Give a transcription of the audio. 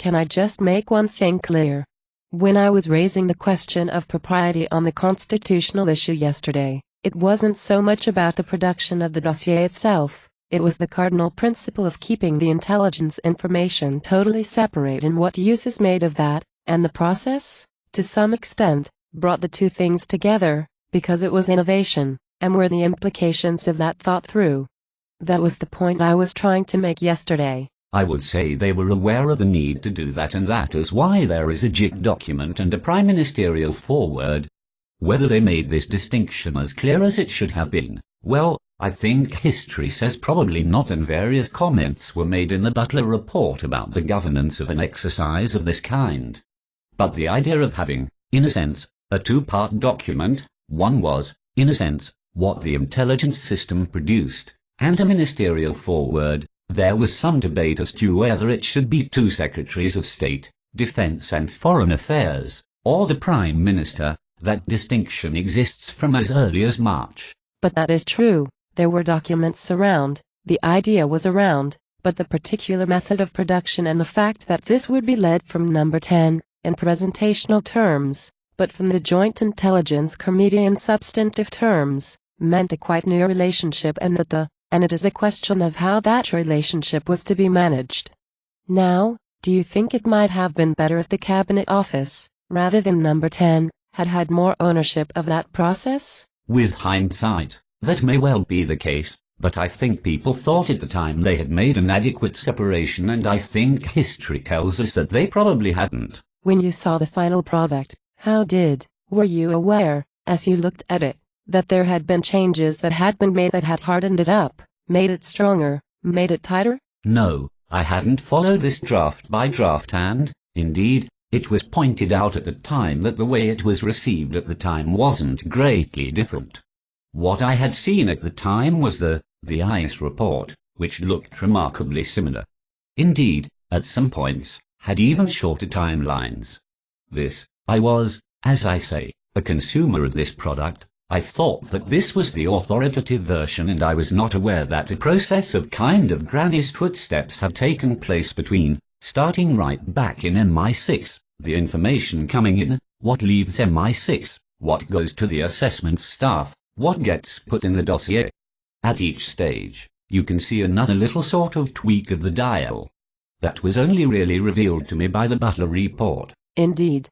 Can I just make one thing clear? When I was raising the question of propriety on the constitutional issue yesterday, it wasn't so much about the production of the dossier itself, it was the cardinal principle of keeping the intelligence information totally separate and what use is made of that, and the process, to some extent, brought the two things together, because it was innovation, and were the implications of that thought through. That was the point I was trying to make yesterday. I would say they were aware of the need to do that, and that is why there is a JIC document and a prime ministerial foreword. Whether they made this distinction as clear as it should have been, well, I think history says probably not, and various comments were made in the Butler report about the governance of an exercise of this kind. But the idea of having, in a sense, a two-part document, one was, in a sense, what the intelligence system produced, and a ministerial foreword, there was some debate as to whether it should be two secretaries of state, defense and foreign affairs, or the prime minister. That distinction exists from as early as March. But that is true, there were documents around, the idea was around, but the particular method of production and the fact that this would be led from number 10, in presentational terms, but from the Joint Intelligence Committee in substantive terms, meant a quite new relationship, and it is a question of how that relationship was to be managed. Now, do you think it might have been better if the Cabinet Office, rather than number 10, had more ownership of that process? With hindsight, that may well be the case, but I think people thought at the time they had made an adequate separation, and I think history tells us that they probably hadn't. When you saw the final product, were you aware, as you looked at it, that there had been changes that had been made that had hardened it up, made it stronger, made it tighter? No, I hadn't followed this draft by draft, and, indeed, it was pointed out at the time that the way it was received at the time wasn't greatly different. What I had seen at the time was the ICE report, which looked remarkably similar. Indeed, at some points, had even shorter timelines. I was, as I say, a consumer of this product. I thought that this was the authoritative version, and I was not aware that a process of kind of Granny's footsteps had taken place between, starting right back in MI6, the information coming in, what leaves MI6, what goes to the assessment staff, what gets put in the dossier. At each stage, you can see another little sort of tweak of the dial. That was only really revealed to me by the Butler report. Indeed,